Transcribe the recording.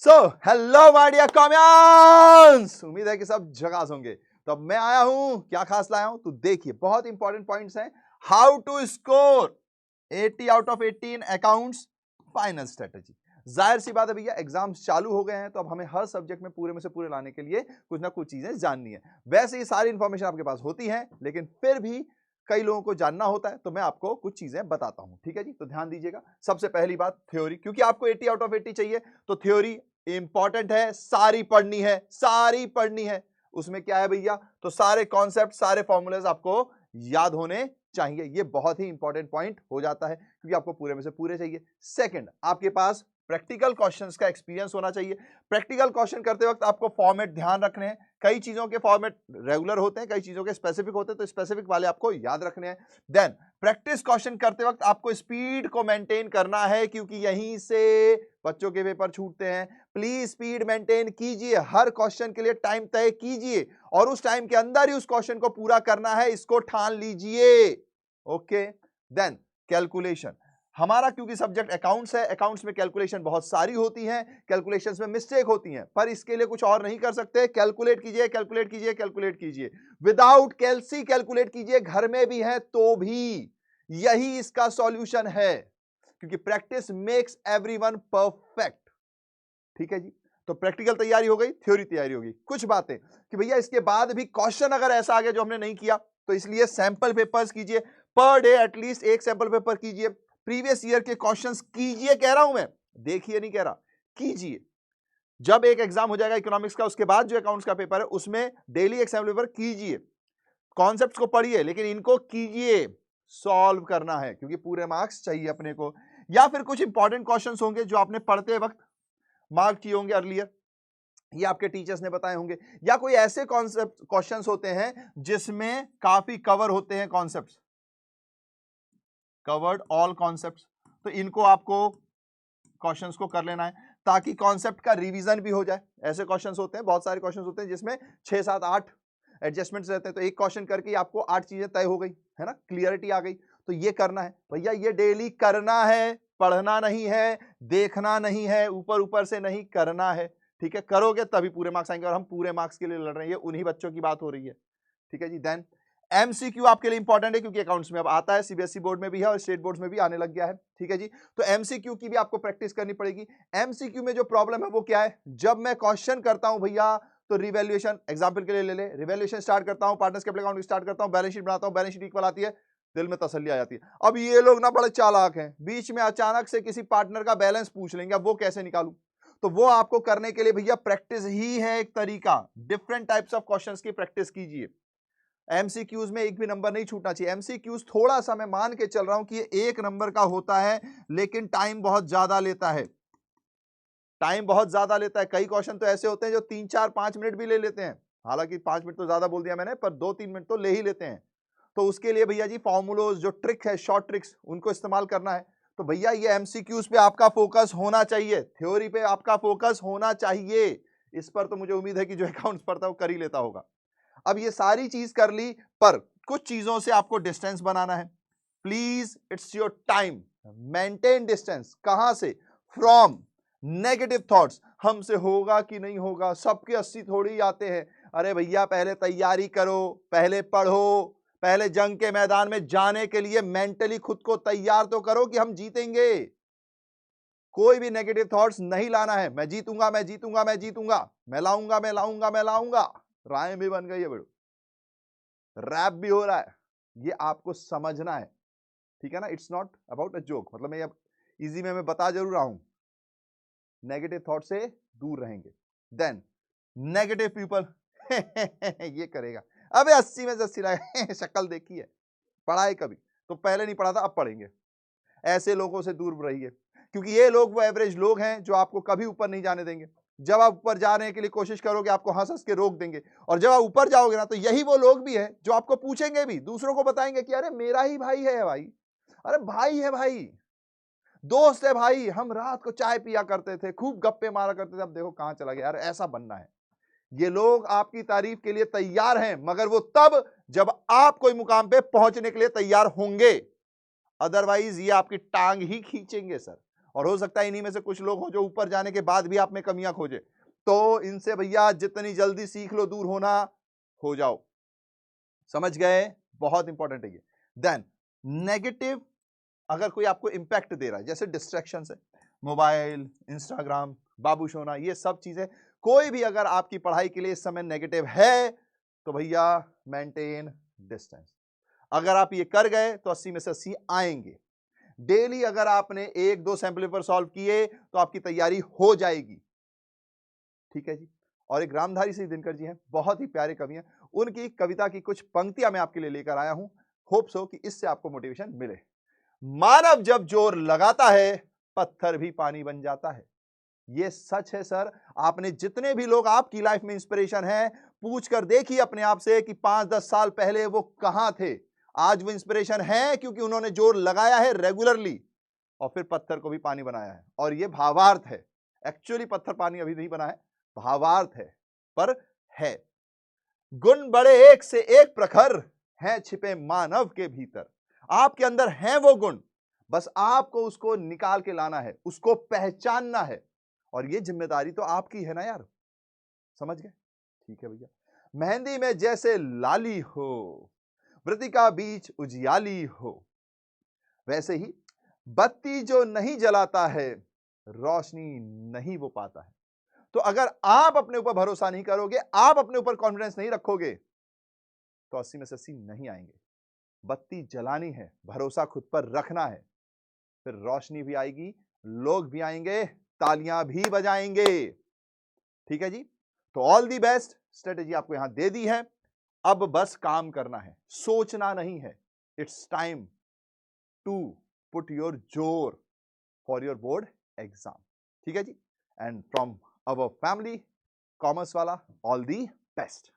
So hello my dear कॉमियंस, उम्मीद है कि सब झकास होंगे। तो अब मैं आया हूं, क्या खास लाया हूं तो देखिए, बहुत इंपॉर्टेंट पॉइंट्स हैं। How to score 80 out of 80 in accounts final strategy. जाहिर सी बात है भैया, एग्जाम्स चालू हो गए हैं तो अब हमें हर सब्जेक्ट में पूरे में से पूरे लाने के लिए कुछ ना कुछ चीजें जाननी है। वैसे ये सारी इंफॉर्मेशन आपके पास होती है, लेकिन फिर भी कई लोगों को जानना होता है, तो मैं आपको कुछ चीजें बताता हूं। ठीक है जी, तो ध्यान दीजिएगा। सबसे पहली बात थ्योरी, क्योंकि आपको 80 आउट ऑफ 80 चाहिए तो थ्योरी इंपॉर्टेंट है, सारी पढ़नी है, सारी पढ़नी है। उसमें क्या है भैया, तो सारे कॉन्सेप्ट, सारे फॉर्मूलेज आपको याद होने चाहिए। ये बहुत ही इंपॉर्टेंट पॉइंट हो जाता है, क्योंकि आपको पूरे में से पूरे चाहिए। सेकंड, आपके पास प्रैक्टिकल क्वेश्चंस का एक्सपीरियंस होना चाहिए। प्रैक्टिकल क्वेश्चन करते वक्त आपको फॉर्मेट ध्यान रखने हैं। कई चीजों के फॉर्मेट रेगुलर होते हैं, कई चीजों के स्पेसिफिक होते हैं, तो स्पेसिफिक वाले आपको याद रखने हैं। देन प्रैक्टिस क्वेश्चन करते वक्त आपको स्पीड को मेंटेन करना है, क्योंकि यहीं से बच्चों के पेपर छूटते हैं। प्लीज स्पीड मेंटेन कीजिए, हर क्वेश्चन के लिए टाइम तय कीजिए और उस टाइम के अंदर ही उस क्वेश्चन को पूरा करना है, इसको ठान लीजिए। Okay, then calculation. हमारा क्योंकि सब्जेक्ट अकाउंट्स है, अकाउंट्स में कैलकुलेशन बहुत सारी होती हैं, कैलकुलेशंस में मिस्टेक होती हैं, पर इसके लिए कुछ और नहीं कर सकते। कैलकुलेट कीजिए, कैलकुलेट कीजिए, कैलकुलेट कीजिए, विदाउट कैलसी कैलकुलेट कीजिए, घर में भी है तो भी। यही इसका सॉल्यूशन है, क्योंकि प्रैक्टिस मेक्स एवरीवन परफेक्ट। ठीक है जी, तो प्रैक्टिकल तैयारी हो गई, थ्योरी तैयारी होगी। कुछ बातें कि भैया इसके बाद भी क्वेश्चन अगर ऐसा आ गया जो हमने नहीं किया, तो इसलिए सैंपल पेपर्स कीजिए, पर डे एटलीस्ट एक सैंपल पेपर कीजिए। प्रीवियस ईयर के क्वेश्चंस कीजिए, कह रहा हूं मैं, देखिए नहीं कह रहा, कीजिए। जब एक एग्जाम हो जाएगा इकोनॉमिक्स का, उसके बाद जो अकाउंट्स का पेपर है उसमें डेली एक सैंपल पेपर कीजिए। कॉन्सेप्ट्स को पढ़िए, लेकिन इनको कीजिए, सॉल्व करना है, क्योंकि पूरे मार्क्स चाहिए अपने को। या फिर कुछ इंपॉर्टेंट क्वेश्चंस होंगे जो आपने पढ़ते वक्त मार्क किए होंगे अर्लियर, ये आपके टीचर्स ने बताए होंगे, या कोई ऐसे कॉन्सेप्ट क्वेश्चंस होते हैं जिसमें काफी कवर होते हैं कॉन्सेप्ट्स, कवर्ड ऑल कॉन्सेप्ट्स, तो इनको आपको क्वेश्चंस को कर लेना है, ताकि कॉन्सेप्ट का रिवीजन भी हो जाए। ऐसे क्वेश्चंस होते हैं, बहुत सारे क्वेश्चंस होते हैं जिसमें 6 7 8 एडजस्टमेंट्स रहते हैं, तो एक क्वेश्चन करके आपको 8 चीजें तय हो गई है ना, क्लियरिटी आ गई। तो ये करना है भैया, ये डेली करना है, पढ़ना नहीं है, देखना नहीं है, ऊपर ऊपर से नहीं, करना है। ठीक है, करोगे तभी पूरे मार्क्स आएंगे, और हम पूरे मार्क्स के लिए लड़ रहे हैं, ये उन्हीं बच्चों की बात हो रही है। ठीक है जी, देन एमसीक्यू आपके लिए इंपॉर्टेंट है, क्योंकि अकाउंट्स में अब आता है, सीबीएसई बोर्ड में भी है और स्टेट बोर्ड्स में भी आने लग गया है। ठीक है जी, तो एमसीक्यू की भी आपको प्रैक्टिस करनी पड़ेगी। एमसीक्यू में जो प्रॉब्लम है वो क्या है, जब मैं क्वेश्चन करता हूं भैया, तो रिवैल्यूएशन एग्जांपल के लिए ले ले, रिवैल्यूएशन स्टार्ट करता हूं, पार्टनर्स कैपिटल अकाउंट स्टार्ट करता हूं, बैलेंस शीट बनाता हूं, बैलेंस शीट इक्वल आती है, दिल में तसल्ली आ जाती है। अब ये लोग ना बड़े चालाक हैं, बीच में अचानक से किसी पार्टनर का बैलेंस पूछ लेंगे, अब वो कैसे निकालूं। तो वो आपको करने के लिए भैया प्रैक्टिस ही है एक तरीका, डिफरेंट टाइप्स ऑफ क्वेश्चंस की प्रैक्टिस कीजिए। एमसीक्यूज में एक भी नंबर नहीं छूटना चाहिए। एमसीक्यूज थोड़ा सा मैं मान के चल रहा हूं कि ये 1 नंबर का होता है, लेकिन टाइम बहुत ज्यादा लेता है, टाइम बहुत ज्यादा लेता है। कई क्वेश्चन तो ऐसे होते हैं जो 3 4 5 मिनट भी ले लेते हैं, हालांकि 5 मिनट तो ज्यादा बोल दिया मैंने, पर 2 3 मिनट तो ले ही लेते हैं। तो उसके लिए भैया जी फॉर्मूलोज, जो ट्रिक है, शॉर्ट ट्रिक्स, उनको इस्तेमाल करना है। तो भैया ये एमसीक्यूज पे आपका फोकस होना चाहिए, थ्योरी पे आपका फोकस होना चाहिए। इस पर तो मुझे उम्मीद है कि जो अकाउंट्स पढ़ता है वो कर ही लेता होगा। अब ये सारी चीज कर ली, पर कुछ चीजों से आपको डिस्टेंस बनाना है। Please, it's your time, maintain distance. कहां से? From negative thoughts. हमसे होगा कि नहीं होगा, सबके 80 थोड़ी आते हैं। अरे भैया पहले तैयारी करो, पहले पढ़ो, पहले जंग के मैदान में जाने के लिए मेंटली खुद को तैयार तो करो कि हम जीतेंगे। कोई भी नेगेटिव थॉट्स नहीं लाना है। मैं जीतूंगा, मैं जीतूंगा, मैं जीतूंगा, मैं लाऊंगा, मैं लाऊंगा, मैं लाऊंगा, रायम भी बन गई है बेड़ो, रैप भी हो रहा है, ये आपको समझना है। ठीक है ना, it's not about a joke, मतलब मैं अब इजी में मैं बता जरूर रहा हूं, नेगेटिव थॉट से दूर रहेंगे। देन नेगेटिव पीपल ये करेगा, अबे 80 में से 80 लाए शक्ल देखी है, पढ़ा है कभी? तो पहले नहीं पढ़ा था, अब पढ़ेंगे। ऐसे लोगों से दूर रहिए, क्योंकि ये लोग वो एवरेज लोग हैं जो आपको कभी ऊपर नहीं जाने देंगे। जब आप ऊपर जाने के लिए कोशिश करोगे, आपको हंस हंस के रोक देंगे, और जब आप ऊपर जाओगे ना, तो यही वो लोग भी हैं जो आपको पूछेंगे भी, दूसरों को बताएंगे कि अरे मेरा ही भाई है भाई, अरे भाई है भाई, दोस्त है भाई, हम रात को चाय पिया करते थे, खूब गप्पे मारा करते थे, अब देखो कहां चला गया। यार ऐसा बनना है। ये लोग आपकी तारीफ के लिए तैयार हैं, मगर वो तब जब आप कोई मुकाम पे पहुंचने के लिए तैयार होंगे, अदरवाइज ये आपकी टांग ही खींचेंगे सर। और हो सकता है इन्हीं में से कुछ लोग हो जो ऊपर जाने के बाद भी आप में कमियां खोजे। तो इनसे भैया जितनी जल्दी सीख लो दूर होना, हो जाओ। समझ गए? बहुत इंपॉर्टेंट है ये। देन नेगेटिव अगर कोई आपको इंपैक्ट दे रहा है, जैसे डिस्ट्रैक्शन है, मोबाइल, इंस्टाग्राम, बाबू सोना, ये सब चीजें, कोई भी अगर आपकी पढ़ाई के लिए इस समय नेगेटिव है तो भैया मेंटेन डिस्टेंस। अगर आप ये कर गए तो 80 में से 80 आएंगे। डेली अगर आपने 1-2 सैंपल पेपर सॉल्व किए तो आपकी तैयारी हो जाएगी। ठीक है जी। और एक रामधारी सिंह दिनकर जी हैं, बहुत ही प्यारे कवि हैं, उनकी कविता की कुछ पंक्तियां मैं आपके लिए लेकर आया हूं। होप सो कि इससे आपको मोटिवेशन मिले। मानव जब जोर लगाता है, पत्थर भी पानी बन जाता है। ये सच है सर। आपने जितने भी लोग आपकी लाइफ में इंस्पिरेशन है, पूछ कर देखिए अपने आप से कि 5-10 साल पहले वो कहां थे। आज वो इंस्पिरेशन है क्योंकि उन्होंने जोर लगाया है रेगुलरली और फिर पत्थर को भी पानी बनाया है। और ये भावार्थ है, एक्चुअली पत्थर पानी अभी नहीं बना है, भावार्थ है, पर है। गुण बड़े एक से एक प्रखर हैं छिपे मानव के भीतर। आपके अंदर हैं वो गुण, बस आपको उसको निकाल के लाना है, उसको पहचानना है। और ये जिम्मेदारी तो आपकी है ना यार। समझ गए? ठीक है भैया। मेहंदी में जैसे लाली हो, वृतिका बीच उजियाली हो, वैसे ही बत्ती जो नहीं जलाता है, रोशनी नहीं वो पाता है। तो अगर आप अपने ऊपर भरोसा नहीं करोगे, आप अपने ऊपर कॉन्फिडेंस नहीं रखोगे, तो 80 में से 80 नहीं आएंगे। बत्ती जलानी है, भरोसा खुद पर रखना है, फिर रोशनी भी आएगी, लोग भी आएंगे, तालियां भी बजाएंगे। ठीक है जी। तो ऑल दी बेस्ट। स्ट्रेटेजी आपको यहां दे दी है, अब बस काम करना है, सोचना नहीं है। It's time to put your जोर फॉर योर बोर्ड एग्जाम। ठीक है जी। And from our family commerce वाला, ऑल दी बेस्ट।